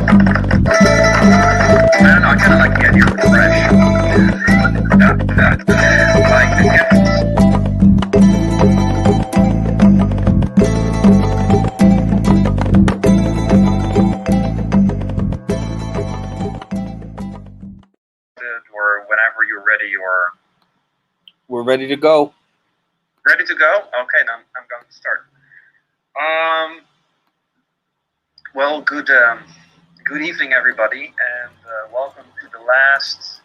I don't know, I kind of like the idea of fresh. Like the chemicals. Or whenever you're ready, or We're ready to go. ready to go? Okay, then I'm going to start. Well, good evening, everybody, and welcome to the last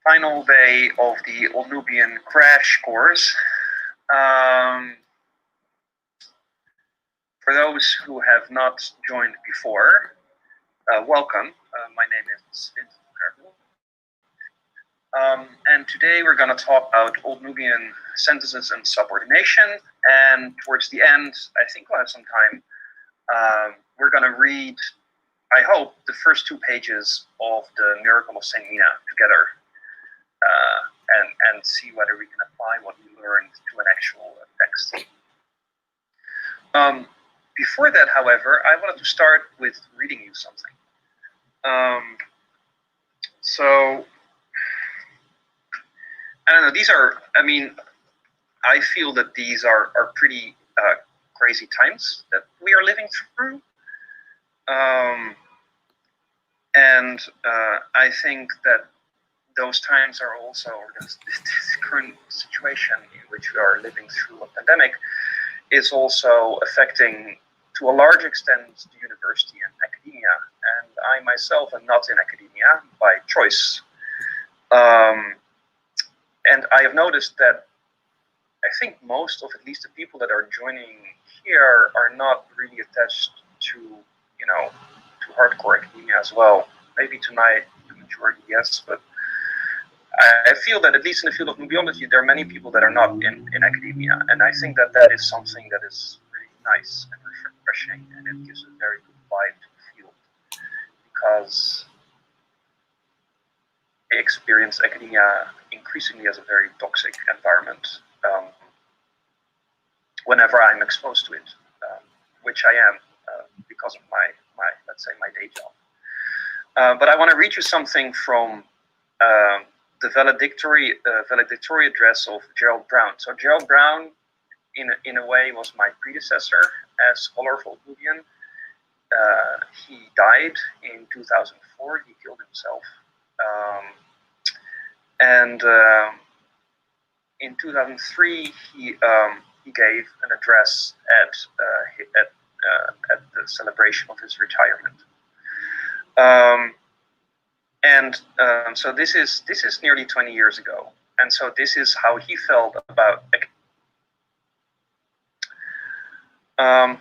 final day of the Old Nubian crash course. For those who have not joined before, welcome. My name is Vincent. And today we're going to talk about Old Nubian sentences and subordination. And towards the end, I think we'll have some time. We're going to read, I hope, the first 2 pages of the Miracle of Saint Mina together, and see whether we can apply what we learned to an actual text. Before that, however, I wanted to start with reading you something. So, I don't know, these are, I feel that these are pretty crazy times that we are living through. And I think that those times are also, this current situation in which we are living through a pandemic is also affecting, to a large extent, the university and academia. And I myself am not in academia by choice. And I have noticed that I think most of at least the people that are joining here are not really attached to, to hardcore academia as well. Maybe tonight the majority, yes, but I feel that at least in the field of Nubiology, there are many people that are not in academia, and I think that that is something that is really nice and refreshing, and it gives a very good vibe to the field, because I experience academia increasingly as a very toxic environment whenever I'm exposed to it, which I am because of my let's say, my day job. But I want to read you something from the valedictory address of Gerald Brown. So Gerald Brown, in a way, was my predecessor as scholar of Old Nubian. He died in 2004. He killed himself. And in 2003, he gave an address at the celebration of his retirement. So this is nearly 20 years ago, and so this is how he felt about. I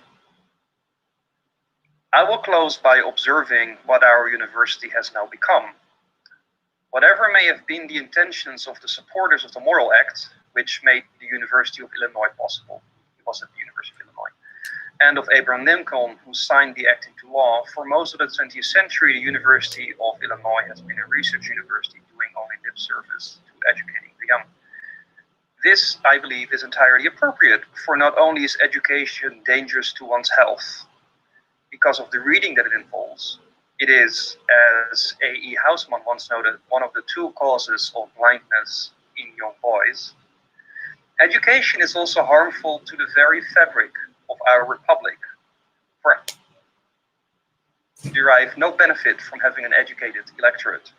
will close by observing what our university has now become. Whatever may have been the intentions of the supporters of the Moral Act, which made the University of Illinois possible, he was at the University of Illinois, and of Abraham Lincoln, who signed the act into law, for most of the 20th century, the University of Illinois has been a research university doing only lip service to educating the young. This, I believe, is entirely appropriate, for not only is education dangerous to one's health, because of the reading that it involves, it is, as A.E. Hausmann once noted, one of the 2 causes of blindness in young boys. Education is also harmful to the very fabric of our republic, for derive no benefit from having an educated electorate.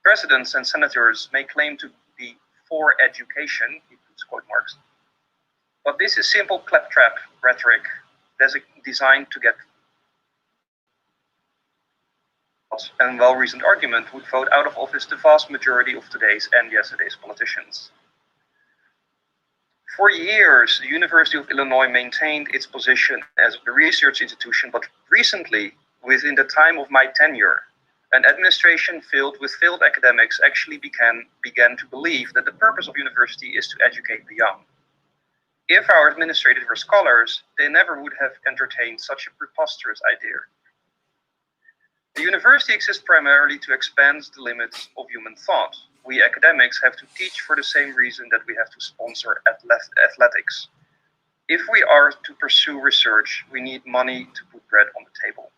Presidents and senators may claim to be for education, he puts quote marks, but this is simple claptrap rhetoric designed to get and well-reasoned argument would vote out of office the vast majority of today's and yesterday's politicians. For years, the University of Illinois maintained its position as a research institution, but recently, within the time of my tenure, an administration filled with failed academics actually began to believe that the purpose of university is to educate the young. If our administrators were scholars, they never would have entertained such a preposterous idea. The university exists primarily to expand the limits of human thought. We academics have to teach for the same reason that we have to sponsor athletics. If we are to pursue research, we need money to put bread on the table.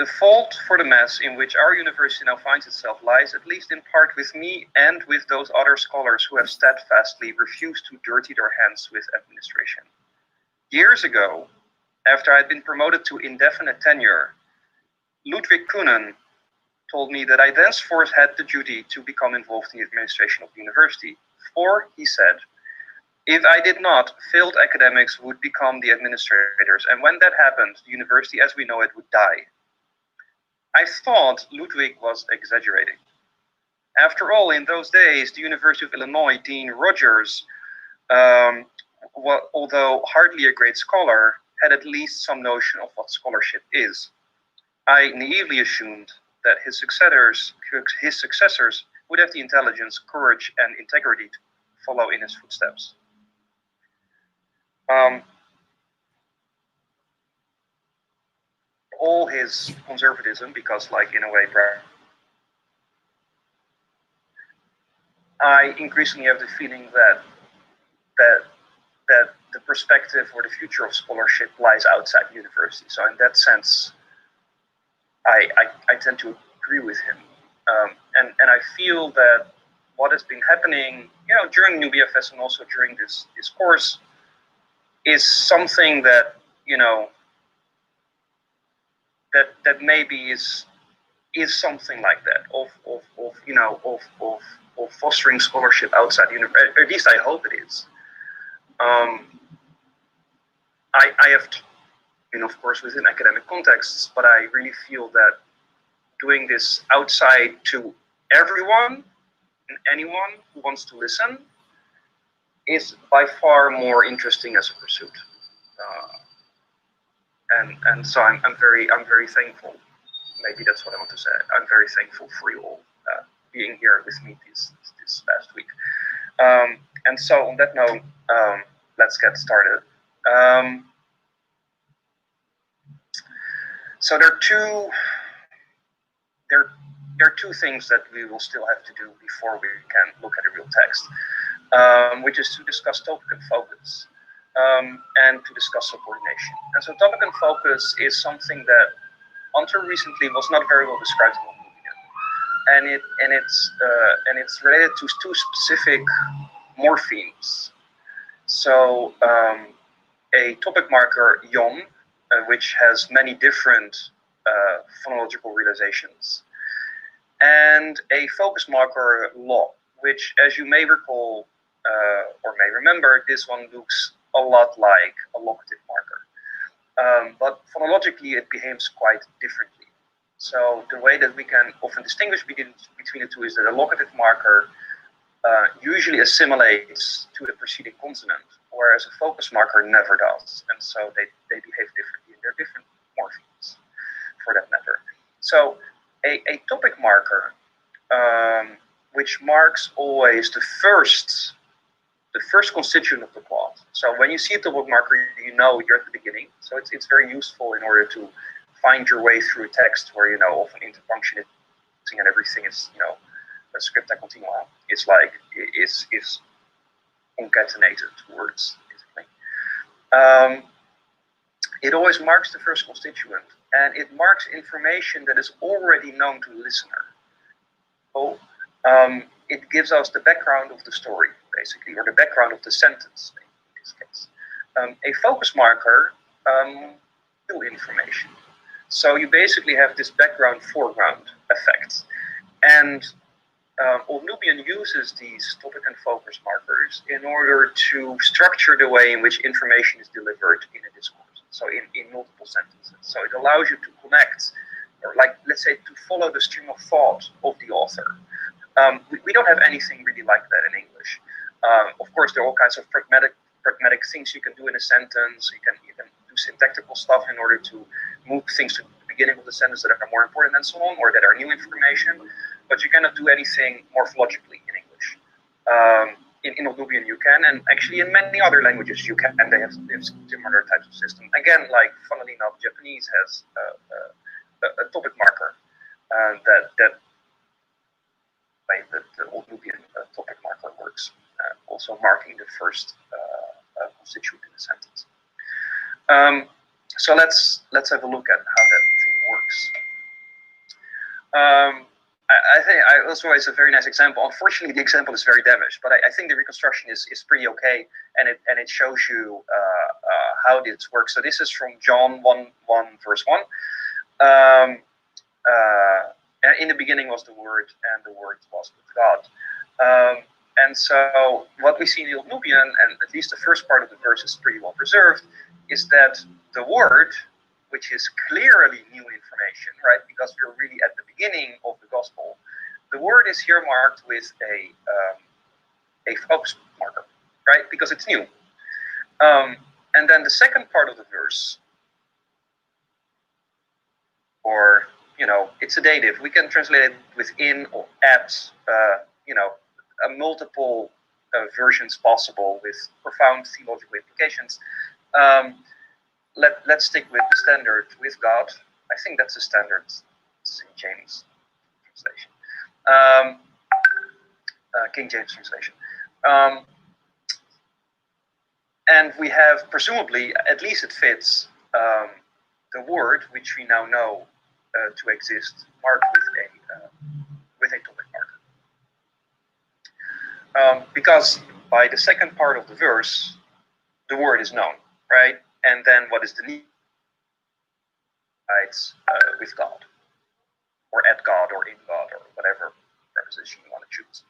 The fault for the mess in which our university now finds itself lies, at least in part, with me and with those other scholars who have steadfastly refused to dirty their hands with administration. Years ago, after I had been promoted to indefinite tenure, Ludwig Kuhnen told me that I thenceforth had the duty to become involved in the administration of the university. For, he said, if I did not, failed academics would become the administrators, and when that happened, the university as we know it would die. I thought Ludwig was exaggerating. After all, in those days, the University of Illinois Dean Rogers, although hardly a great scholar, had at least some notion of what scholarship is. I naively assumed that his successors would have the intelligence, courage, and integrity to follow in his footsteps. All his conservatism, because, like, in a way, I increasingly have the feeling that the perspective or the future of scholarship lies outside the university. So in that sense, I tend to agree with him, and I feel that what has been happening, during Nubia Fest and also during this course, is something that that maybe is something like that of fostering scholarship outside the university. At least I hope it is. I have, of course, within academic contexts, but I really feel that doing this outside to everyone and anyone who wants to listen is by far more interesting as a pursuit. And so I'm very thankful. Maybe that's what I want to say. I'm very thankful for you all being here with me this past week. And so on that note, let's get started. So there are two things that we will still have to do before we can look at a real text, which is to discuss topic and focus, and to discuss subordination. And so topic and focus is something that until recently was not very well described in Nubian, and it's related to two specific morphemes. So a topic marker yon, which has many different phonological realizations, and a focus marker lo, which, as you may recall or may remember, this one looks a lot like a locative marker. But phonologically, it behaves quite differently. So the way that we can often distinguish between the two is that a locative marker usually assimilates to the preceding consonant, whereas a focus marker never does. And so they behave differently, and they're different morphemes for that matter. So a topic marker, which marks always the first constituent of the clause. So when you see a topic marker, you know you're at the beginning. So it's very useful in order to find your way through a text where often interpunctuating and everything is a scripta continua is like is concatenated words basically. It always marks the first constituent, and it marks information that is already known to the listener. So it gives us the background of the story, basically, or the background of the sentence in this case. A focus marker, new information. So you basically have this background-foreground effect. And Old Nubian uses these topic and focus markers in order to structure the way in which information is delivered in a discourse. So in multiple sentences. So it allows you to connect, or let's say to follow the stream of thought of the author. We don't have anything really like that in English. Of course, there are all kinds of pragmatic things you can do in a sentence. You can do syntactical stuff in order to move things to the beginning of the sentence that are more important and so on, or that are new information. But you cannot do anything morphologically in English. In Old Nubian you can, and actually in many other languages you can. They have similar types of system. Again, like funnily enough, Japanese has a topic marker that the Old Nubian topic marker works, also marking the first constituent in the sentence. So let's have a look at how that thing works. I think also it's a very nice example. Unfortunately, the example is very damaged, but I think the reconstruction is pretty okay, and it shows you how this works. So this is from John 1 verse 1. In the beginning was the Word, and the Word was with God. And so what we see in the Old Nubian, and at least the first part of the verse is pretty well preserved, is that the Word, which is clearly new information, right? Because we're really at the beginning of the gospel. The Word is here marked with a focus marker, right? Because it's new. And then the second part of the verse, or it's a dative. We can translate it within or at, a multiple versions possible with profound theological implications. Let's stick with the standard with God. I think that's the standard St. James translation, King James translation. And we have, presumably, at least it fits, the Word, which we now know to exist, marked with a topic marker. Because by the second part of the verse, the Word is known, right? And then what is the need? It's with God, or at God, or in God, or whatever preposition you want to choose.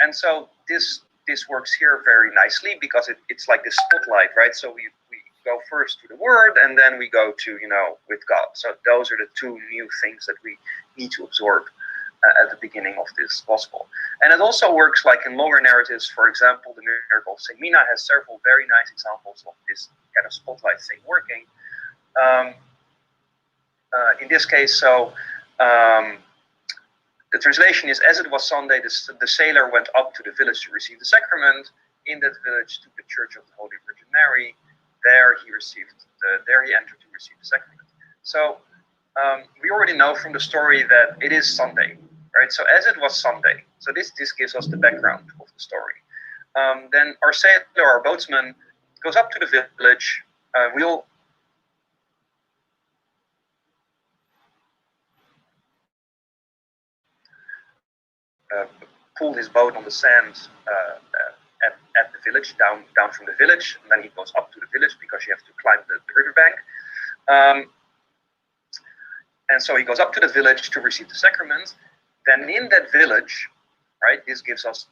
And so this works here very nicely because it's like this spotlight, right? So we go first to the Word, and then we go to with God. So those are the two new things that we need to absorb at the beginning of this gospel. And it also works like in longer narratives. For example, the miracle of St. Mina has several very nice examples of this kind of spotlight thing working. In this case, so the translation is, as it was Sunday, the sailor went up to the village to receive the sacrament. In that village, to the Church of the Holy Virgin Mary. There he entered to receive the sacrament. So we already know from the story that it is Sunday, right? So as it was Sunday, so this gives us the background of the story. Then our sailor, our boatsman, goes up to the village. We'll pull his boat on the sand at the village, down from the village, and then he goes up to the village because you have to climb the riverbank. And so he goes up to the village to receive the sacrament. Then in that village, right, this gives us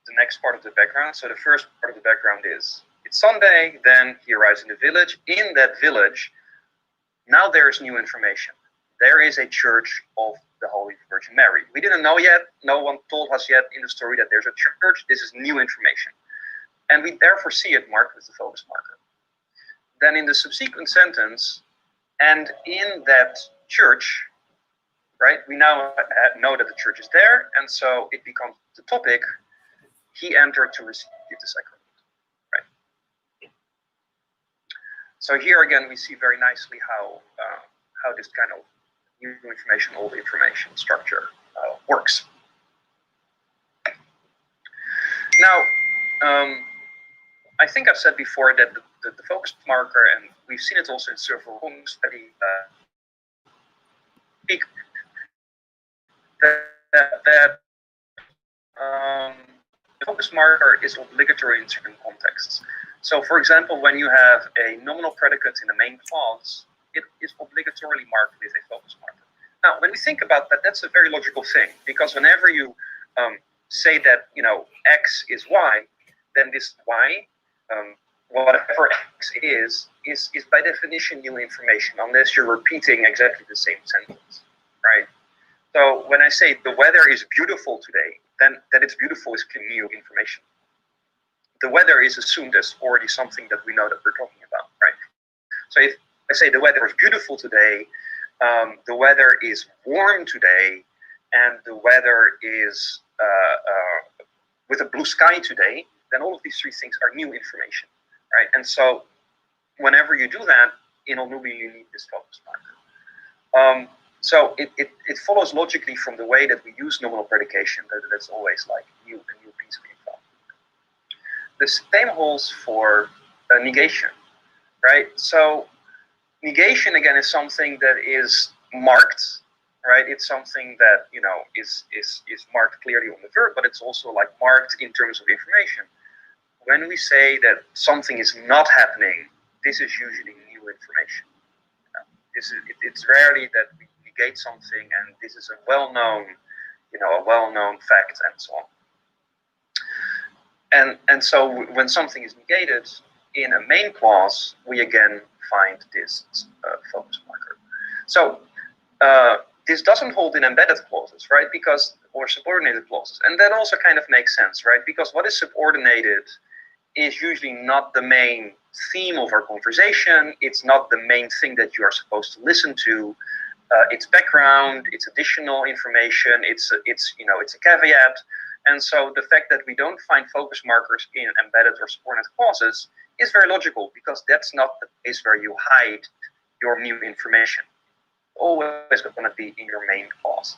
the next part of the background. So the first part of the background is it's Sunday, then he arrives in the village. In that village, now there is new information. There is a church of the Holy Virgin Mary. We didn't know yet, no one told us yet in the story that there's a church. This is new information. And we therefore see it marked with the focus marker. Then in the subsequent sentence, and in that church, right, we now know that the church is there, and so it becomes the topic, he entered to receive the sacrament, right? So here again, we see very nicely how this kind of new information, old information structure works. Now, I think I've said before that the focus marker, and we've seen it also in several rooms, that the focus marker is obligatory in certain contexts. So, for example, when you have a nominal predicate in the main clause, it is obligatorily marked with a focus marker. Now, when we think about that, that's a very logical thing, because whenever you say that X is Y, then this Y, whatever X is by definition new information, unless you're repeating exactly the same sentence, right? So when I say the weather is beautiful today, then that it's beautiful is new information. The weather is assumed as already something that we know that we're talking about, right? So if I say the weather is beautiful today, the weather is warm today, and the weather is with a blue sky today, then all of these three things are new information, right? And so whenever you do that, in Old Nubian, you need this focus marker. So it follows logically from the way that we use nominal predication, that's always like a new piece of info. The same holds for negation, right? So negation, again, is something that is marked right? It's something that is marked clearly on the verb, but it's also like marked in terms of information. When we say that something is not happening, this is usually new information. It's rarely that we negate something, and this is a well-known fact, and so on. And so when something is negated in a main clause, we again find this focus marker. So this doesn't hold in embedded clauses, right? Or subordinated clauses, and that also kind of makes sense, right? Because what is subordinated is usually not the main theme of our conversation. It's not the main thing that you are supposed to listen to. It's background, it's additional information, it's a caveat. And so the fact that we don't find focus markers in embedded or subordinate clauses is very logical, because that's not the place where you hide your new information. Always going to be in your main clause.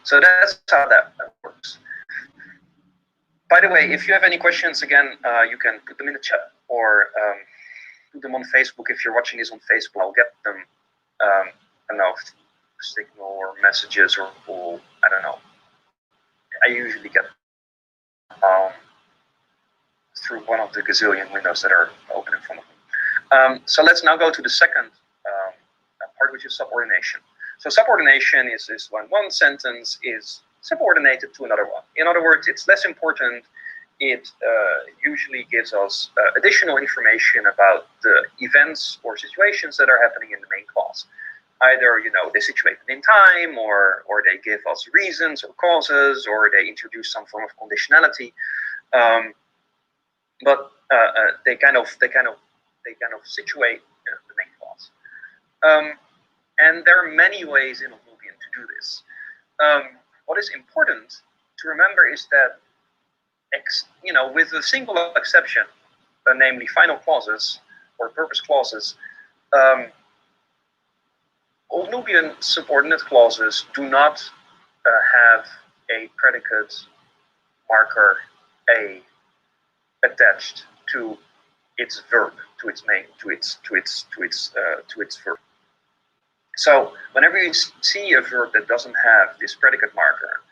So that's how that works. By the way, if you have any questions, again, you can put them in the chat, or put them on Facebook. If you're watching this on Facebook, I'll get them, I don't know, Signal or messages, or I don't know. I usually get through one of the gazillion windows that are open in front of me. So let's now go to the second part, which is subordination. So subordination is when one sentence is subordinated to another one. In other words, it's less important. It usually gives us additional information about the events or situations that are happening in the main clause. Either they situate them in time, or they give us reasons or causes, or they introduce some form of conditionality. But they kind of situate the main clause. And there are many ways in Nubian to do this. What is important to remember is that, with a single exception, namely final clauses or purpose clauses, all Nubian subordinate clauses do not have a predicate marker A attached to its verb, to its verb. So whenever you see a verb that doesn't have this predicate marker,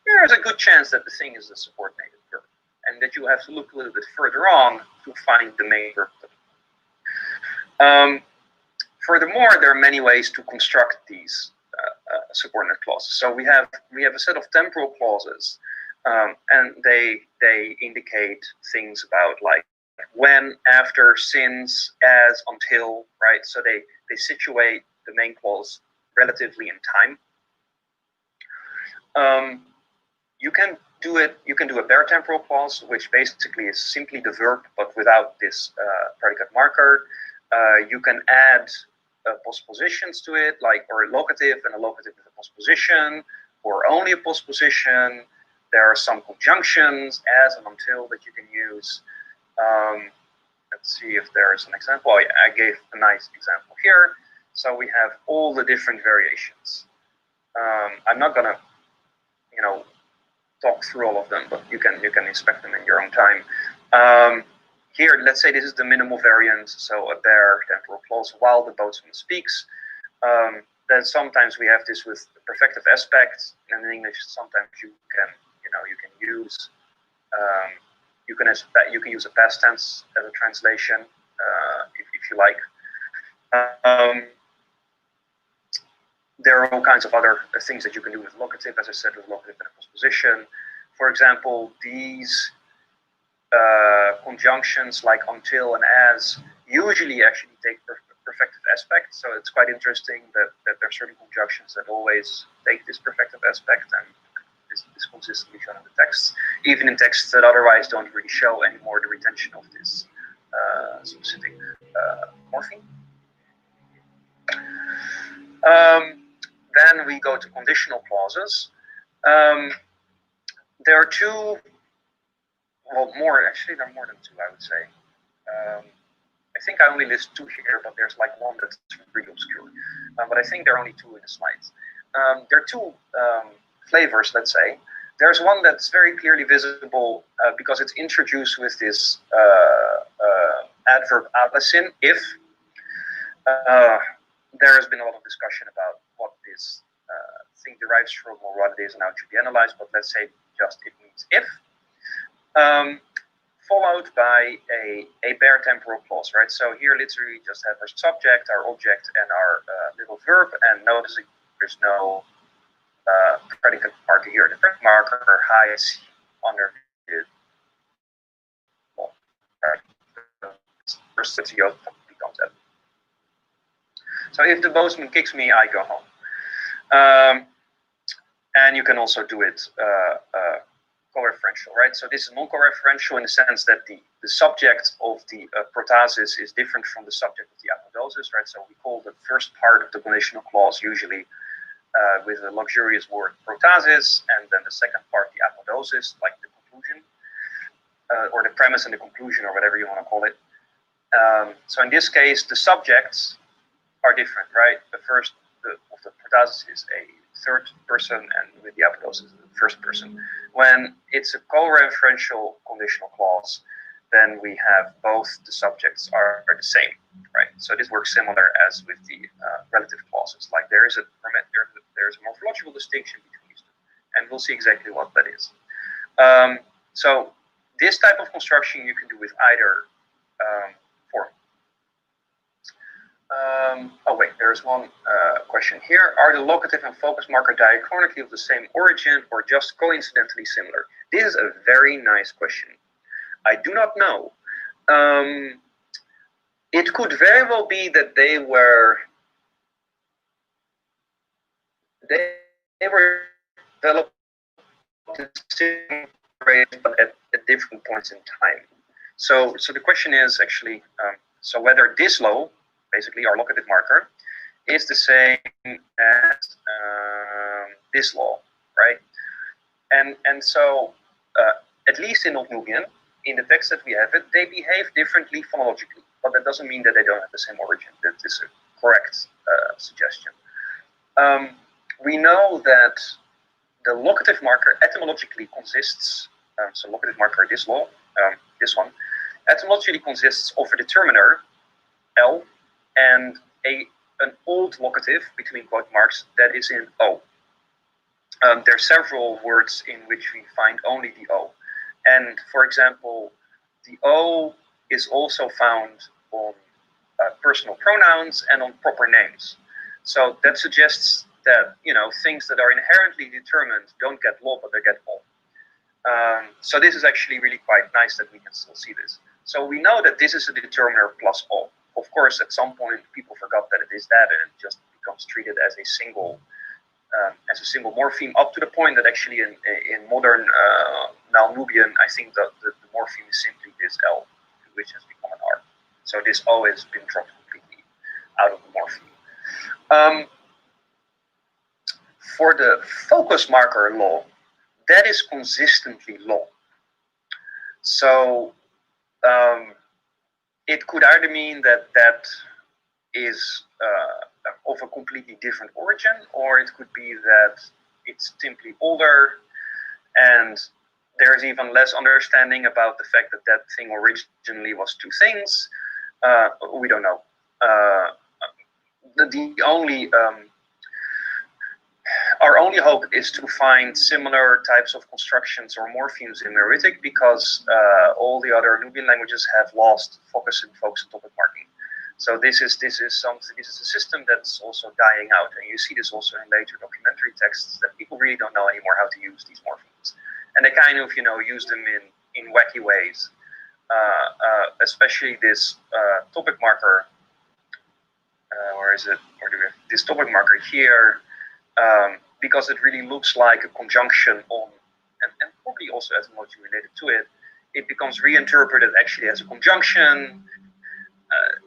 there is a good chance that the thing is a subordinated verb, and that you have to look a little bit further on to find the main verb. Furthermore, there are many ways to construct these subordinate clauses. So we have a set of temporal clauses, and they indicate things about like when, after, since, as, until, right? So they situate the main clause relatively in time. You can do a bare temporal clause, which basically is simply the verb but without this predicate marker. You can add postpositions to it, or a locative and a locative with a postposition, or only a postposition. There are some conjunctions, as and until, that you can use. Let's see if there is an example. Oh, yeah, I gave a nice example here. So we have all the different variations. I'm not gonna, talk through all of them, but you can inspect them in your own time. Here, let's say this is the minimal variant, so a bare temporal clause while the boatswain speaks. Then sometimes we have this with the perfective aspect, and in English sometimes you can use you can use a past tense as a translation if you like. There are all kinds of other things that you can do with locative, as I said, with locative and a postposition. For example, these conjunctions like until and as usually actually take perfective aspect. So it's quite interesting that there are certain conjunctions that always take this perfective aspect, and this is consistently shown in the texts, even in texts that otherwise don't really show anymore the retention of this specific morpheme. Then we go to conditional clauses. There are two, well, more, actually there are more than two, I would say. I think I only list two here, but there's like one that's really obscure. But I think there are only two in the slides. There are two flavors, let's say. There's one that's very clearly visible because it's introduced with this adverb ablasin, if. there has been a lot of discussion about what this thing derives from or what it is and how it should be analyzed, but let's say just it means if. Followed by a bare temporal clause, right? So here literally just have our subject, our object, and our little verb, and notice there's no predicate marker here. The predicate marker hides under the first CEO becomes that. So if the postman kicks me, I go home. And you can also do it co-referential, right? So this is non-co-referential in the sense that the subject of the protasis is different from the subject of the apodosis, right? So we call the first part of the conditional clause usually with a luxurious word protasis, and then the second part the apodosis, like the conclusion, or the premise and the conclusion, or whatever you want to call it. So in this case, the subjects are different, right? The first of the protasis is a third person, and with the apodosis is the first person. When it's a co-referential conditional clause, then we have both the subjects are the same, right? So this works similar as with the relative clauses. Like there's a morphological distinction between these two, and we'll see exactly what that is. So this type of construction you can do with either form. Oh wait, there's one question here. Are the locative and focus marker diachronically of the same origin or just coincidentally similar? This is a very nice question. I do not know. It could very well be that they were developed but at different points in time. So the question is actually, so whether this law, basically our locative marker, is the same as this law, right? And so at least in Old Nubian, in the text that we have it, they behave differently phonologically, but that doesn't mean that they don't have the same origin. That is a correct suggestion. We know that the locative marker etymologically consists, so locative marker, this law, this one, etymologically consists of a determiner, L, and an old locative, between quote marks, that is in O. There are several words in which we find only the O. And for example, the O is also found on personal pronouns and on proper names. So that suggests that, you know, things that are inherently determined don't get law, but they get O. So this is actually really quite nice that we can still see this. So we know that this is a determiner plus O. Of course, at some point, people forgot that it is that, and it just becomes treated as a single morpheme, up to the point that actually in modern Nubian, I think that the morpheme is simply this L, which has become an R. So this O has been dropped completely out of the morpheme. For the focus marker law, that is consistently law. So it could either mean that that is of a completely different origin, or it could be that it's simply older and there's even less understanding about the fact that that thing originally was two things. We don't know. Our only hope is to find similar types of constructions or morphemes in Meritic, because all the other Nubian languages have lost focus and topic marking. So this is a system that's also dying out, and you see this also in later documentary texts, that people really don't know anymore how to use these morphemes, and they kind of, you know, use them in wacky ways. Especially this topic marker. Where is it? This topic marker here, because it really looks like a conjunction on, and probably also etymology related to it. It becomes reinterpreted actually as a conjunction.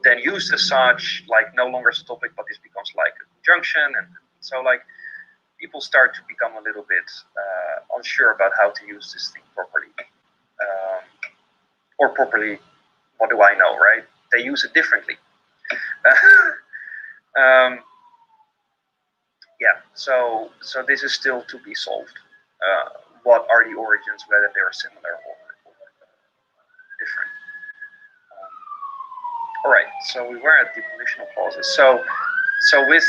Then used as such, like no longer as a topic, but this becomes like a conjunction, and so like people start to become a little bit unsure about how to use this thing properly, or properly. What do I know, right? They use it differently. Yeah. So this is still to be solved. What are the origins? Whether they are similar or different. All right, so we were at the conditional clauses. So So with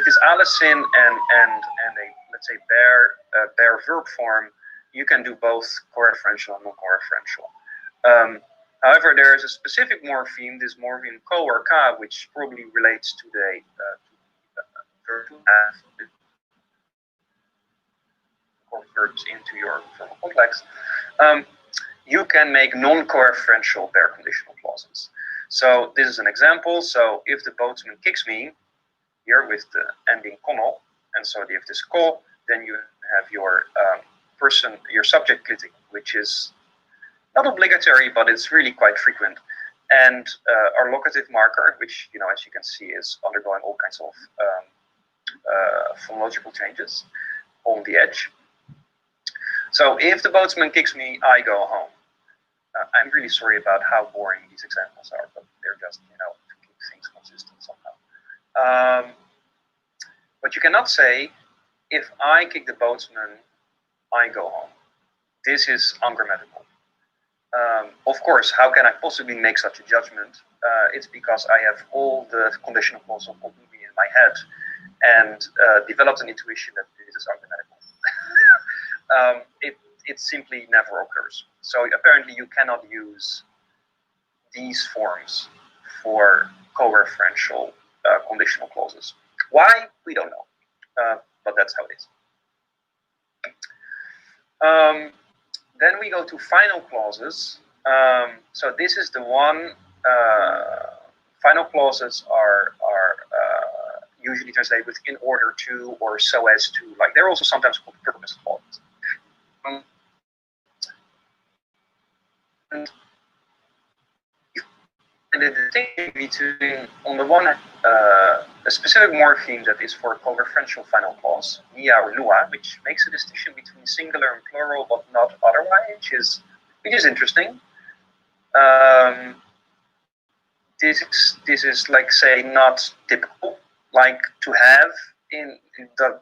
this allicin and a, let's say, bare verb form, you can do both co-referential and non-co-referential. However, there is a specific morpheme, this morpheme ko or ka, which probably relates to the verb to have verbs into your verbal complex. You can make non-co-referential bare conditional clauses. So this is an example. So if the boatsman kicks me, here with the ending kono, and so if this ko, then you have your your subject clitic, which is not obligatory, but it's really quite frequent. And our locative marker, which, as you can see, is undergoing all kinds of phonological changes on the edge. So if the boatsman kicks me, I go home. I'm really sorry about how boring these examples are, but they're just, to keep things consistent somehow. But you cannot say, if I kick the boatsman, I go home. This is ungrammatical. Of course, how can I possibly make such a judgment? It's because I have all the conditional clauses of Nubian in my head and developed an intuition that this is ungrammatical. It simply never occurs. So apparently you cannot use these forms for co-referential conditional clauses. Why? We don't know, but that's how it is. Then we go to final clauses. So this is the one. Final clauses are usually translated with in order to or so as to. Like, they're also sometimes called purpose clauses. And the distinction between, on the one hand, a specific morpheme that is for a co-referential final clause, nia or lua, which makes a distinction between singular and plural, but not otherwise, which is interesting. This is like, say, not typical, like to have in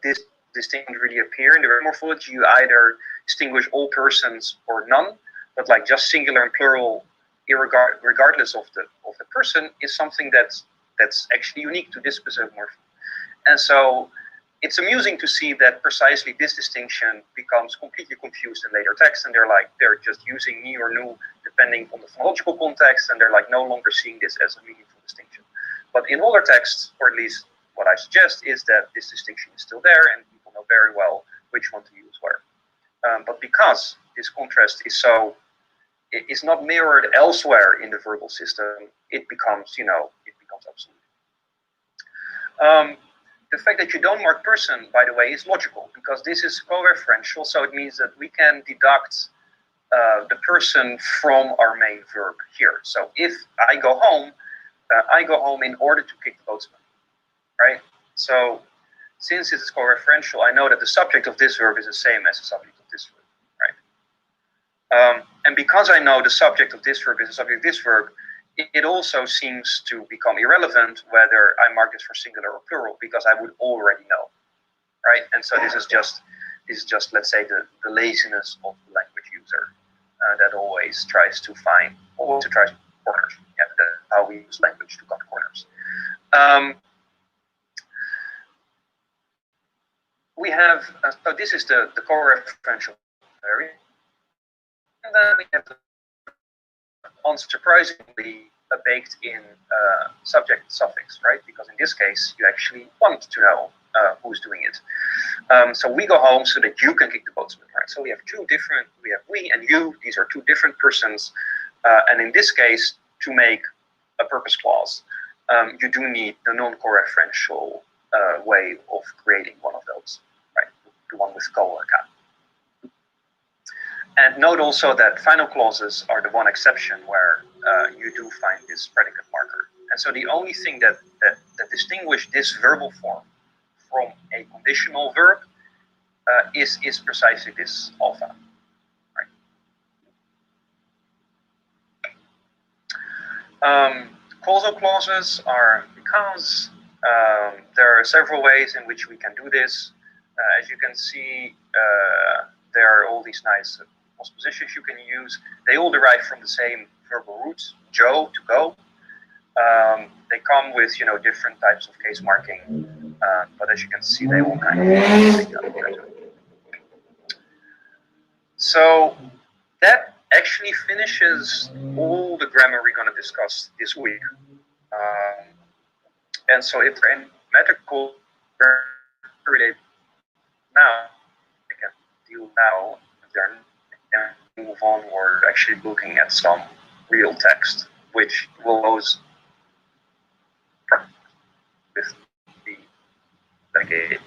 this distinction really appear in the morphology. You either distinguish all persons or none, but like just singular and plural, regardless of the person, is something that's actually unique to this specific morpheme. And so it's amusing to see that precisely this distinction becomes completely confused in later texts, and they're just using ni or nu depending on the phonological context, and they're like no longer seeing this as a meaningful distinction. But in older texts, or at least what I suggest, is that this distinction is still there, and people know very well which one to use where. But because this contrast is not mirrored elsewhere in the verbal system, it becomes obsolete. The fact that you don't mark person, by the way, is logical, because this is co-referential, so it means that we can deduct the person from our main verb here. So if I go home in order to kick the boatsman, right? So since it is co-referential, I know that the subject of this verb is the same as the subject of this verb, right? And because I know the subject of this verb is the subject of this verb, it also seems to become irrelevant whether I mark this for singular or plural, because I would already know, right? And so this is just let's say the laziness of the language user that always tries to find corners. Yeah, that's how we use language to cut corners. We have so this is the co-referential area, and then we have the unsurprisingly a baked-in subject suffix, right? Because in this case, you actually want to know who's doing it. So we go home so that you can kick the boatsman, right? So we have we have we and you. These are two different persons, and in this case, to make a purpose clause, you do need the non-co-referential way of creating one of those, right? The one with ko or ka. And note also that final clauses are the one exception where you do find this predicate marker. And so the only thing that distinguishes this verbal form from a conditional verb is precisely this alpha. Right? Causal clauses are because there are several ways in which we can do this. As you can see, there are all these nice postpositions you can use. They all derive from the same verbal roots, jo, to go. They They come with different types of case marking, but as you can see, they all kind of. So that actually finishes all the grammar we're going to discuss this week. And so if there are any medical related now, we can deal now. If there are move on, we're actually looking at some real text, which will goes with the decade.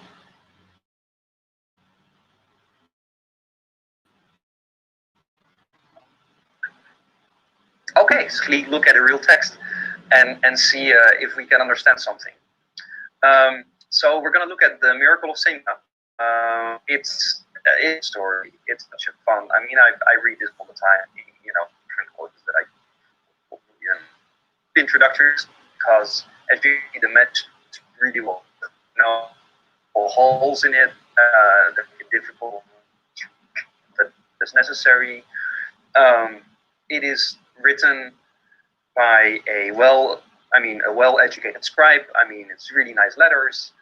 Okay, so we look at a real text and see if we can understand something. So we're going to look at the miracle of Semina. It's a story. It's such a fun. I mean, I read this all the time. Different courses that I introductors, because as you see the match really well. Holes in it that are difficult, that is necessary. It is written by a well-educated scribe. I mean, it's really nice letters,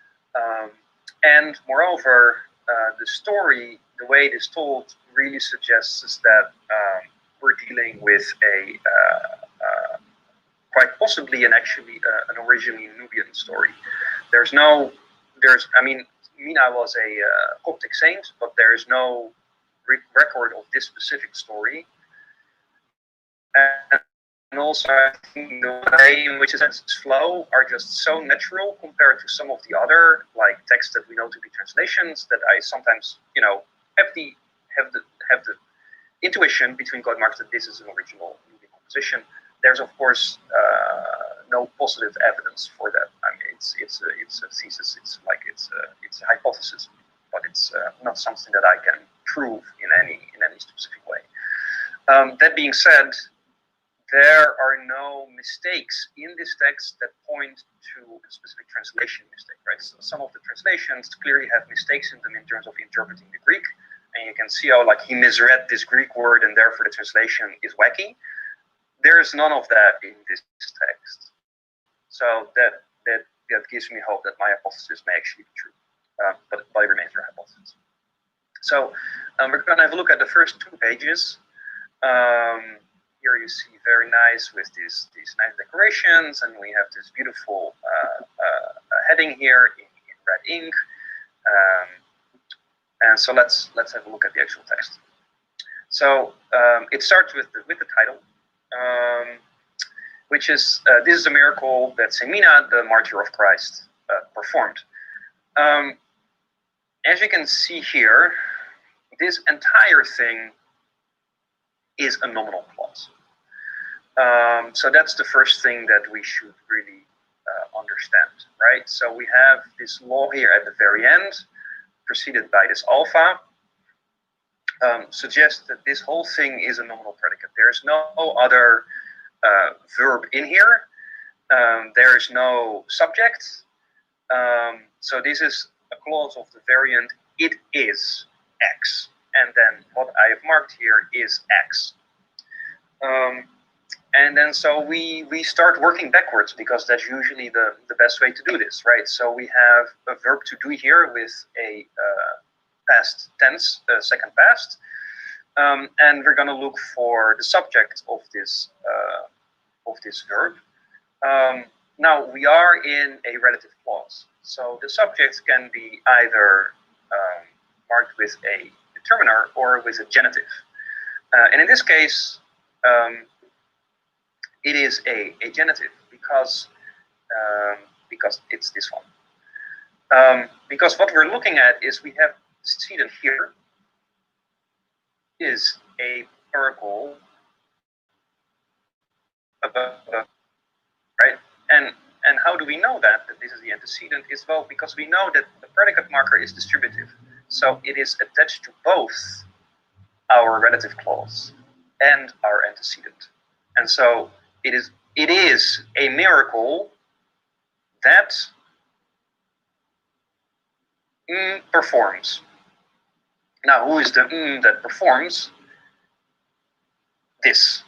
and moreover, the story, the way it is told, really suggests that we're dealing with a quite possibly an originally Nubian story. Mina was a Coptic saint, but there is no record of this specific story. And also, I think the way in which the sentences flow are just so natural compared to some of the other texts that we know to be translations that I sometimes have the intuition between quote marks that this is an original Nubian composition. There's of course no positive evidence for that. I mean, it's a thesis. It's a hypothesis, but it's not something that I can prove in any specific way. That being said, there are no mistakes in this text that point to a specific translation mistake, right? So some of the translations clearly have mistakes in them in terms of interpreting the Greek, and you can see how he misread this Greek word and therefore the translation is wacky. There is none of that in this text. So that gives me hope that my hypothesis may actually be true, but it remains your hypothesis. So we're going to have a look at the first 2 pages. Here you see very nice with these nice decorations, and we have this beautiful heading here in red ink. And so let's have a look at the actual text. So it starts with the title, which is this is a miracle that Semina, the martyr of Christ, performed. As you can see here, this entire thing is a nominal clause. So that's the first thing that we should really understand, right? So we have this law here at the very end, preceded by this alpha, suggests that this whole thing is a nominal predicate. There is no other verb in here. There is no subject. So this is a clause of the variant, it is X. And then what I have marked here is X. And then so we start working backwards, because that's usually the best way to do this, right? So we have a verb to do here with a past tense, second past. And we're going to look for the subject of this verb. Now we are in a relative clause, so the subject can be either marked with a determiner or with a genitive. And in this case, it is a genitive because it's this one. Because what we're looking at is we have antecedent here is a miracle right? And how do we know that this is the antecedent? Is well, because we know that the predicate marker is distributive, so it is attached to both our relative clause and our antecedent, and so it is a miracle that performs. Now, who is the that performs? This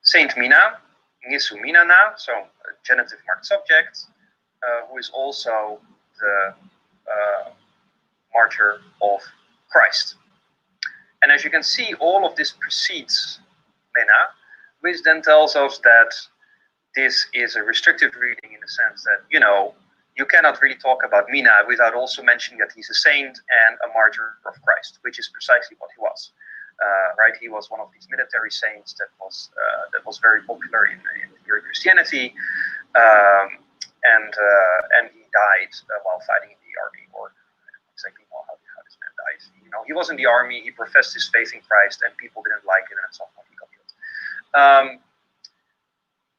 Saint Mina, Nisuminana, so a genitive marked subject, who is also the martyr of Christ. And as you can see, all of this precedes Mena, which then tells us that this is a restrictive reading in the sense that, you cannot really talk about Mina without also mentioning that he's a saint and a martyr of Christ, which is precisely what he was. Right? He was one of these military saints that was very popular in early Christianity, and he died while fighting in the army, or I don't exactly know how this man died. He was in the army. He professed his faith in Christ, and people didn't like it, and at some point he got killed.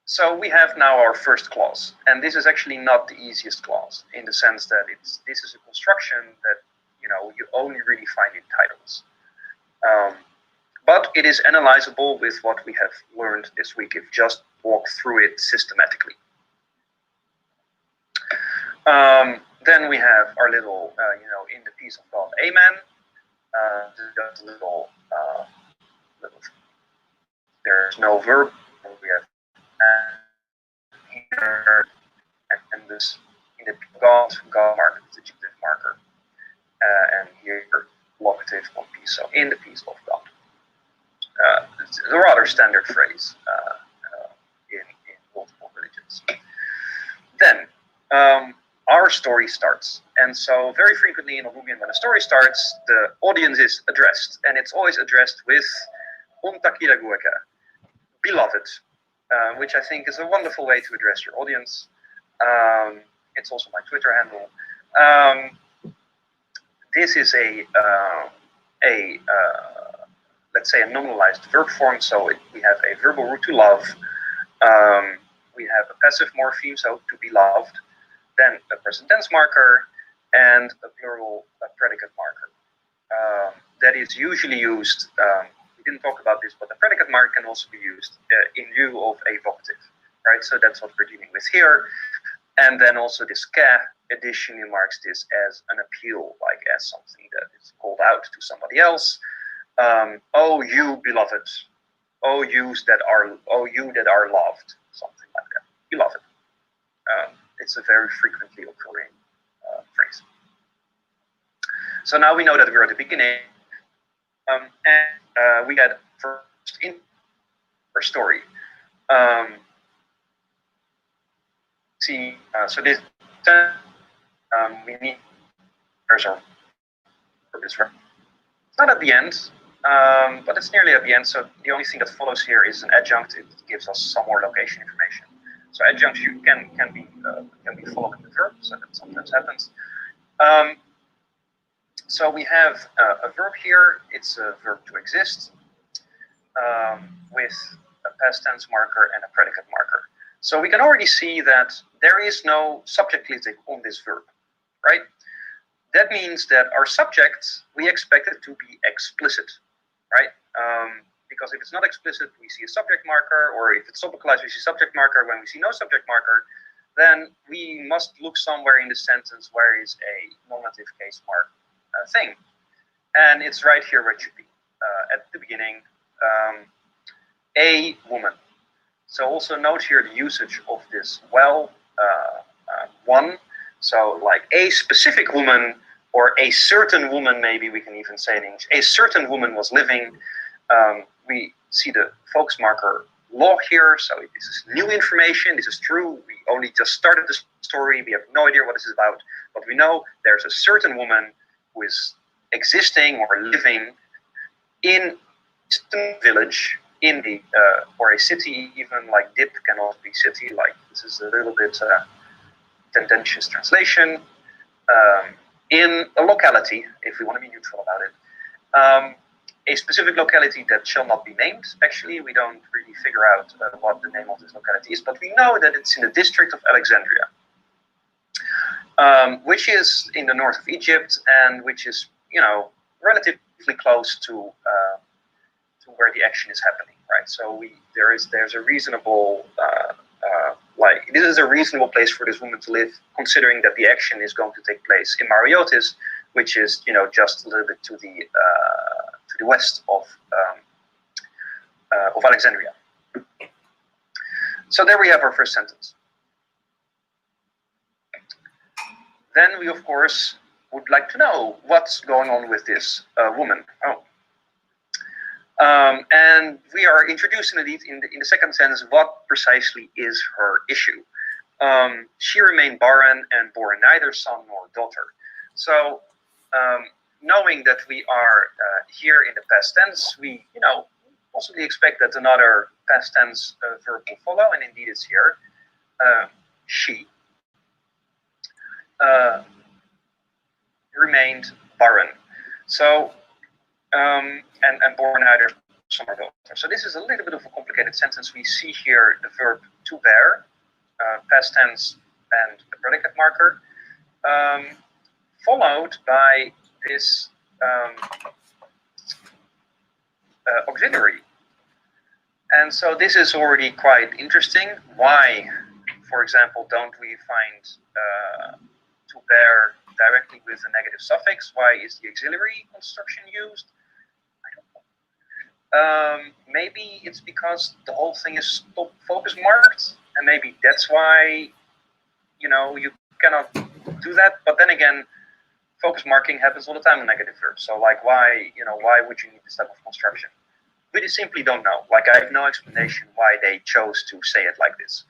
So we have now our first clause, and this is actually not the easiest clause in the sense that this is a construction that you only really find in titles. But it is analyzable with what we have learned this week if just walk through it systematically. Then we have our little, in the peace of God, amen. Just a little, there's no verb. We have here, and this in the God marker, the adjective marker, and here locative on peace. So in the peace of God. It's a rather standard phrase in multiple religions. Then our story starts, and so very frequently in Nubian, when a story starts, the audience is addressed, and it's always addressed with Umtakiragueka, beloved, which I think is a wonderful way to address your audience. It's also my Twitter handle. This is let's say a nominalized verb form, so we have a verbal root to love, we have a passive morpheme, so to be loved, then a present tense marker, and a plural predicate marker. That is usually used, we didn't talk about this, but the predicate marker can also be used in lieu of a vocative, right? So that's what we're dealing with here. And then also this ka additionally marks this as an appeal, like as something that is called out to somebody else. Oh, you beloved. Oh, you that are loved. Something like that. Beloved. It's a very frequently occurring phrase. So now we know that we're at the beginning, and we get first in our story. So this we need there's our purpose. It's not at the end. But it's nearly at the end, so the only thing that follows here is an adjunct. It gives us some more location information. So adjuncts can be following the verb, so that sometimes happens. So we have a verb here. It's a verb to exist with a past tense marker and a predicate marker. So we can already see that there is no subject listing on this verb, right? That means that our subject, we expect it to be explicit, right? Because if it's not explicit, we see a subject marker, or if it's subjectized, we see subject marker. When we see no subject marker, then we must look somewhere in the sentence where is a nominative case mark thing. And it's right here where it should be, at the beginning, a woman. So also note here the usage of this one. So like a specific woman, or a certain woman, maybe we can even say in English, a certain woman was living. We see the focus marker law here, so this is new information, this is true, we only just started the story, we have no idea what this is about, but we know there's a certain woman who is existing or living in a village, in the, or a city, even like dip can also be city, like this is a little bit tendentious translation, in a locality, if we want to be neutral about it, a specific locality that shall not be named. Actually, we don't really figure out what the name of this locality is, but we know that it's in the district of Alexandria, which is in the north of Egypt, and which is, relatively close to where the action is happening, right? So there's a reasonable this is a reasonable place for this woman to live, considering that the action is going to take place in Mariotis, which is just a little bit to the west of Alexandria. So there we have our first sentence. Then we, of course, would like to know what's going on with this woman. And we are introduced indeed in the second sentence what precisely is her issue. She remained barren and bore neither son nor daughter. So knowing that we are here in the past tense, we possibly expect that another past tense verb will follow, and indeed it's here. She remained barren. So and bore neither son nor daughter. So this is a little bit of a complicated sentence. We see here the verb to bear, past tense and the predicate marker, followed by this auxiliary. And so this is already quite interesting. Why, for example, don't we find to bear directly with a negative suffix? Why is the auxiliary construction used? Maybe it's because the whole thing is stop focus marked, and maybe that's why you cannot do that. But then again, focus marking happens all the time in negative verbs. So like why would you need this type of construction? We just simply don't know. Like I have no explanation why they chose to say it like this.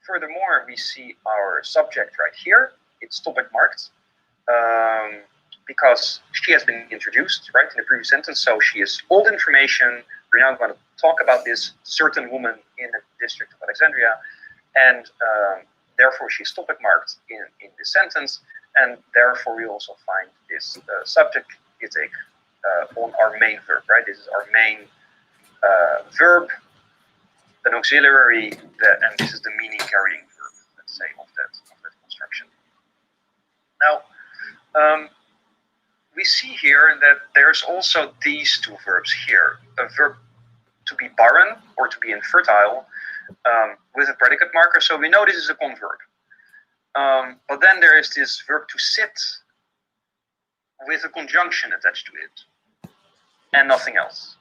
Furthermore, we see our subject right here. It's topic marked. Because she has been introduced, right, in the previous sentence. So she is old information. We're now going to talk about this certain woman in the district of Alexandria, and therefore she's topic marked in this sentence, and therefore we also find this subject on our main verb, right? This is our main verb, an auxiliary, and this is the meaning carrying verb, let's say, of that construction. Now, we see here that there's also these two verbs here. A verb to be barren or to be infertile with a predicate marker. So we know this is a converb. But then there is this verb to sit with a conjunction attached to it and nothing else.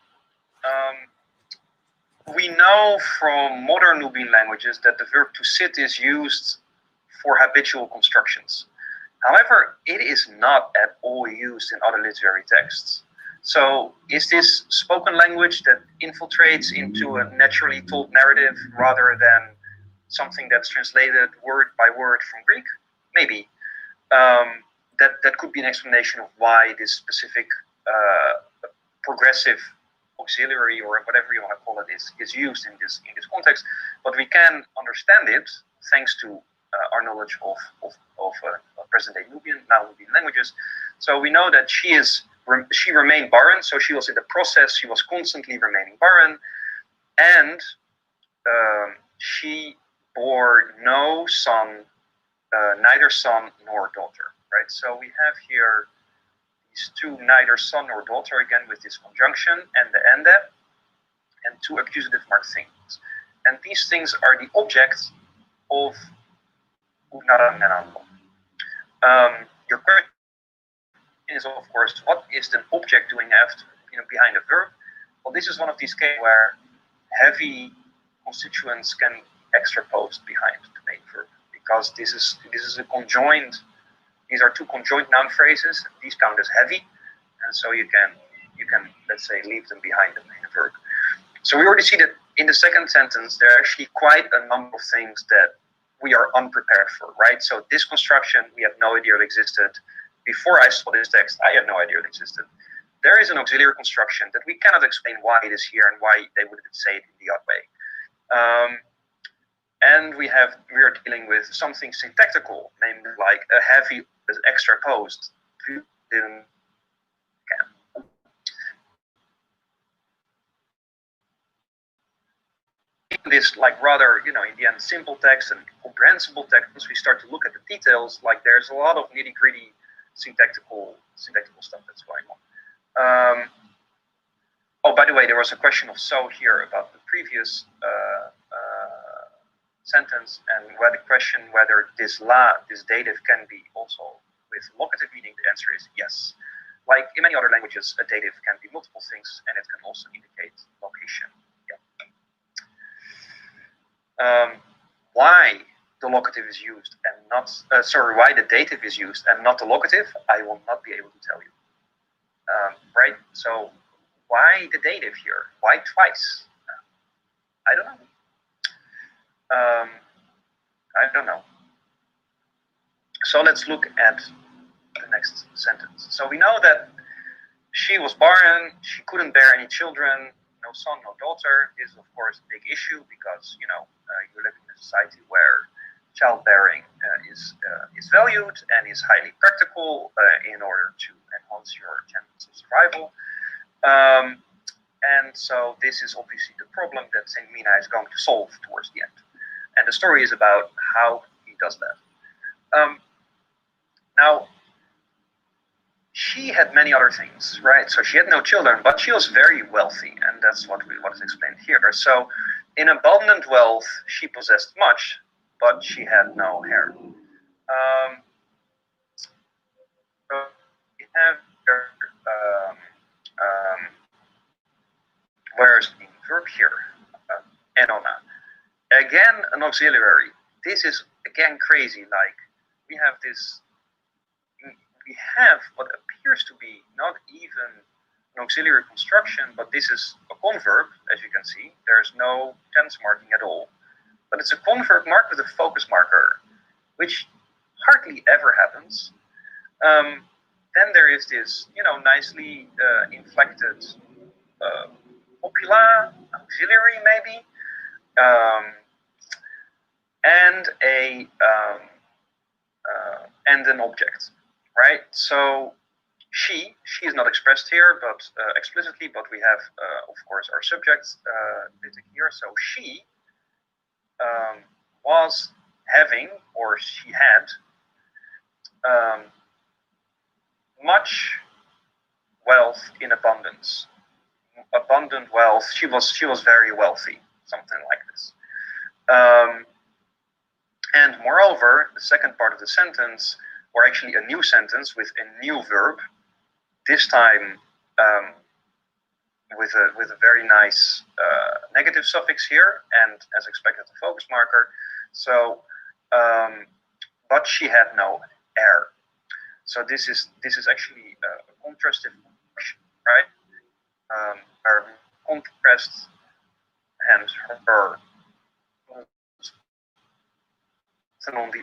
We know from modern Nubian languages that the verb to sit is used for habitual constructions. However, it is not at all used in other literary texts. So is this spoken language that infiltrates into a naturally told narrative rather than something that's translated word by word from Greek? Maybe. That could be an explanation of why this specific progressive auxiliary, or whatever you want to call it, is used in this context. But we can understand it thanks to our knowledge of present-day Nubian, now Nubian languages. So we know that she remained barren, so she was in the process, she was constantly remaining barren, and she bore no son, neither son nor daughter, right? So we have here these two, neither son nor daughter, again with this conjunction and the ende, and two accusative marked things. And these things are the object of Unaran Menando. Your question is, of course, what is the object doing after, behind a verb? Well, this is one of these cases where heavy constituents can extrapose behind the main verb, because this is a conjoined. These are two conjoined noun phrases. These count as heavy, and so you can let's say leave them behind the main verb. So we already see that in the second sentence there are actually quite a number of things that we are unprepared for, right? So this construction, we have no idea it existed. Before I saw this text, I had no idea it existed. There is an auxiliary construction that we cannot explain why it is here and why they wouldn't say it in the odd way. And we are dealing with something syntactical, namely like a heavy extra post. This rather, in the end, simple text and comprehensible text, once we start to look at the details, there's a lot of nitty-gritty syntactical stuff that's going on. Oh, by the way, there was a question of so here about the previous sentence, and whether this dative can be also with locative meaning. The answer is yes. Like in many other languages, a dative can be multiple things, and it can also indicate location. Yeah. Why the locative is used and not, why the dative is used and not the locative, I will not be able to tell you. Right? So why the dative here? Why twice? I don't know. I don't know. So let's look at the next sentence. So we know that she was barren, she couldn't bear any children, no son, no daughter. This is, of course, a big issue because, you live in a society where childbearing is valued and is highly practical in order to enhance your chances of survival. And so this is obviously the problem that Saint Mina is going to solve towards the end. And the story is about how he does that. Now, she had many other things, right? So she had no children, but she was very wealthy, and that's what is explained here. So in abundant wealth, she possessed much, but she had no hair. We have where's the verb here? Enona. Again, an auxiliary. This is again crazy. Like we have what appears to be not even an auxiliary construction, but this is a converb, as you can see. There's no tense marking at all, but it's a converb marked with a focus marker, which hardly ever happens. Then there is this, nicely inflected copula, auxiliary maybe, and an object, right? So she is not expressed here, but explicitly, but we have, of course, our subject written here. So she was having, or she had, much wealth in abundance. Abundant wealth. She was very wealthy, something like this. And moreover, the second part of the sentence, or actually a new sentence with a new verb, this time with a very nice negative suffix here, and as expected, the focus marker. So, but she had no heir. So this is actually a contrastive function, right? Her contrast and her on the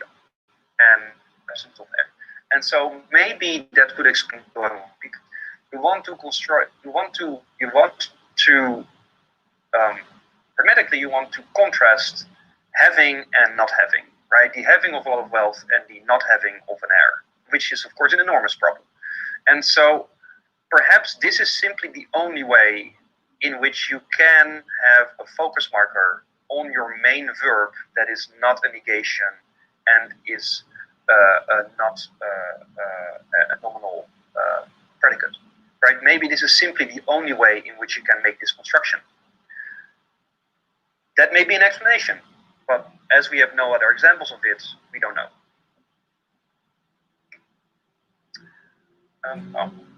and presence of heir. And so maybe that could explain you want to construct, pragmatically you want to contrast having and not having, right? The having of a lot of wealth and the not having of an heir, which is of course an enormous problem. And so perhaps this is simply the only way in which you can have a focus marker on your main verb that is not a negation and is not a nominal predicate, right? Maybe this is simply the only way in which you can make this construction. That may be an explanation, but as we have no other examples of it, we don't know.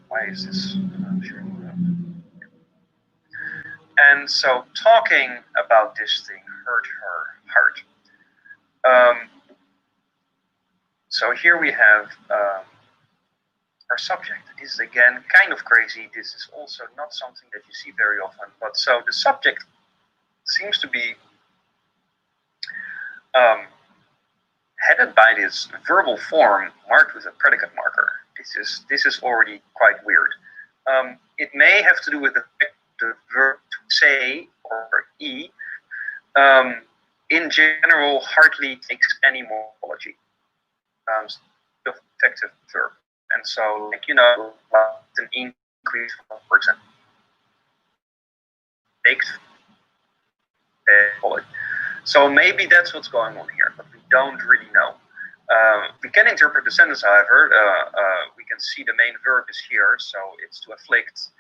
Why is this? And so talking about this thing hurt her heart. So here we have our subject. This is again kind of crazy. This is also not something that you see very often. But so the subject seems to be headed by this verbal form marked with a predicate marker. This is already quite weird. It may have to do with the verb to say or e. In general, hardly takes any morphology. The effective verb. And so, like, an increase, for example, takes. So maybe that's what's going on here, but we don't really know. We can interpret the sentence, however. We can see the main verb is here, so it's to afflict.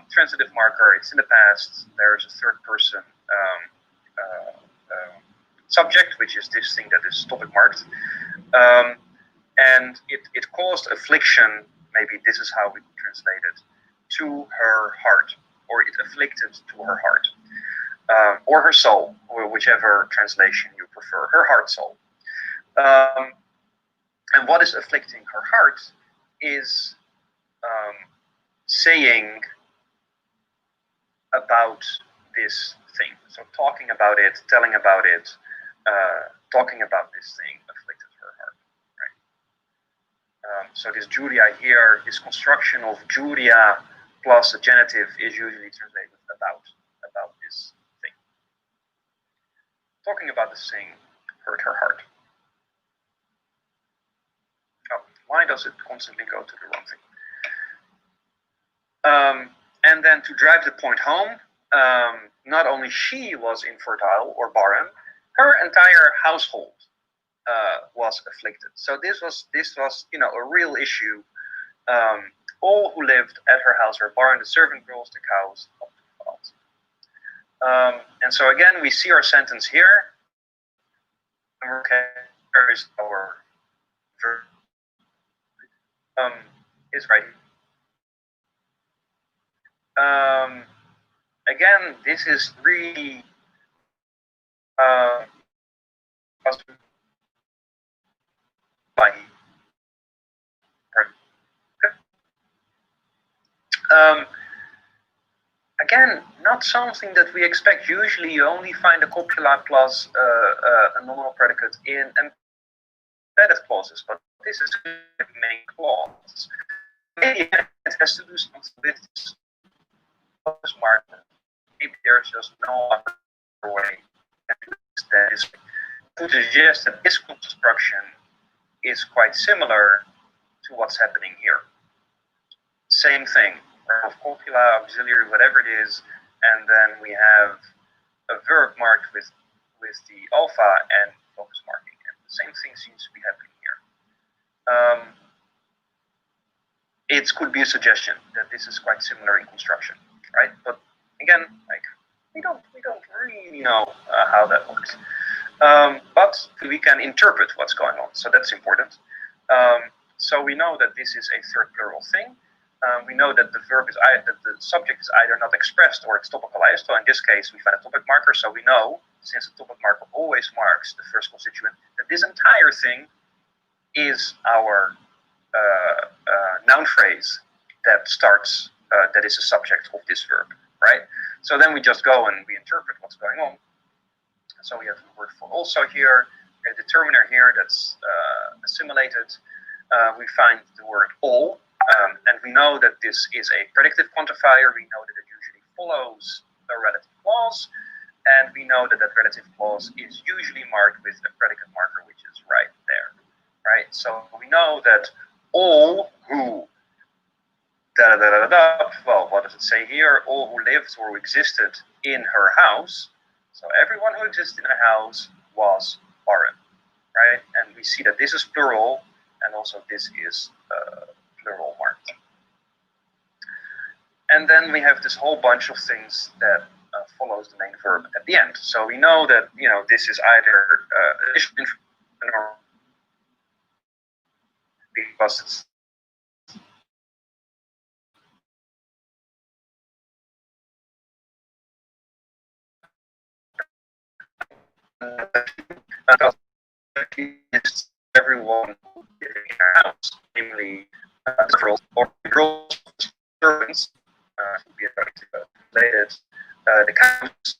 Transitive marker, it's in the past. There's a third person subject, which is this thing that is topic marked. And it caused affliction, maybe this is how we translate it, to her heart, or it afflicted to her heart. or her soul, or whichever translation you prefer, her heart soul. And what is afflicting her heart is saying about this thing. So talking about it, telling about it, talking about this thing afflicted her heart. Right? So this Julia here, this construction of Julia plus a genitive is usually translated about this thing. Talking about this thing hurt her heart. Oh, why does it constantly go to the wrong thing? And then to drive the point home, not only she was infertile or barren, her entire household was afflicted. So this was a real issue. All who lived at her house were barren: the servant girls, the cows, up to the fault. And so again, we see our sentence here. Okay, there is our verb. Is right. Again, this is really again, not something that we expect. Usually, you only find a copula plus a nominal predicate in embedded clauses, but this is a main clause. Maybe it has to do something with this mark. Maybe there's just no other way that is to suggest that this construction is quite similar to what's happening here. Same thing, of copula, auxiliary, whatever it is, and then we have a verb marked with the alpha and focus marking, and the same thing seems to be happening here. It could be a suggestion that this is quite similar in construction, right? But again, like we don't really know how that works. But we can interpret what's going on, so that's important. So we know that this is a third plural thing. We know that the verb is that the subject is either not expressed or it's topicalized. So in this case, we find a topic marker. So we know, since the topic marker always marks the first constituent, that this entire thing is our noun phrase that starts, that is the subject of this verb, right? So then we just go and we interpret what's going on. So we have the word for also here, a determiner here that's assimilated. We find the word all, and we know that this is a predictive quantifier. We know that it usually follows a relative clause, and we know that that relative clause is usually marked with a predicate marker, which is right there, right? So we know that all who well, what does it say here? All who lived or who existed in her house. So everyone who existed in her house was barren, right? And we see that this is plural, and also this is plural marked. And then we have this whole bunch of things that follows the main verb at the end. So we know that this is either additional or because it's everyone living in our house, namely the girls or the girls, servants, be related, the cows,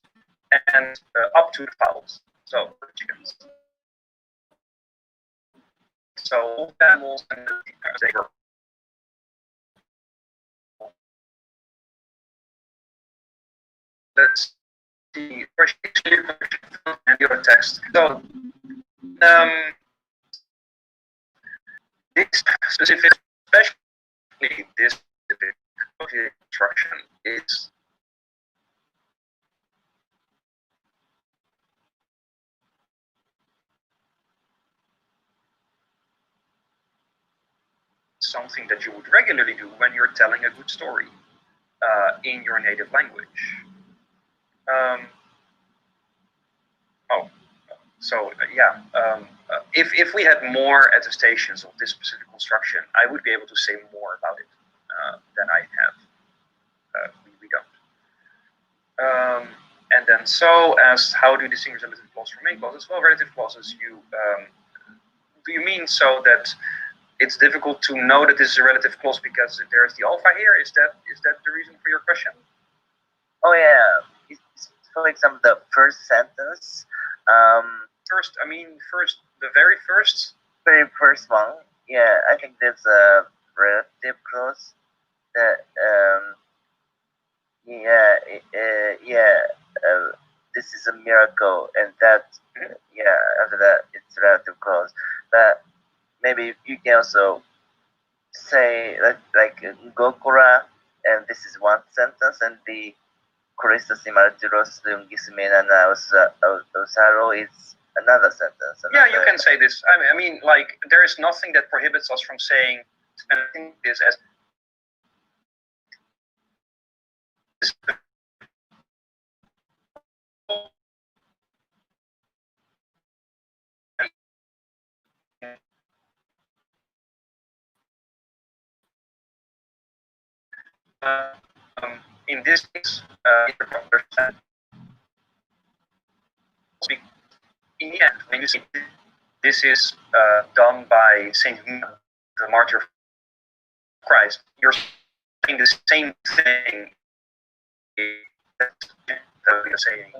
and up to the fowls, so the chickens. So all animals and they were. Let's see and the other text. So this specific, especially this specific construction is something that you would regularly do when you're telling a good story in your native language. If we had more attestations of this specific construction, I would be able to say more about it than I have. We don't. And then so as how do you distinguish relative clause from main clauses? Well, relative clauses, do you mean so that it's difficult to know that this is a relative clause because there's the alpha here? Is that the reason for your question? Oh yeah. For example, the first sentence. The very first. Very first one. Yeah, I think there's a relative clause. That this is a miracle, and that after that it's relative clause. But maybe you can also say like Gokora, and this is one sentence, and the Christos imartiros lungismena Osaro is another sentence. Yeah, you can say this. I mean, like, there is nothing that prohibits us from saying this as in this case, in the end, when you see this is done by Saint the martyr of Christ, you're saying the same thing that you're saying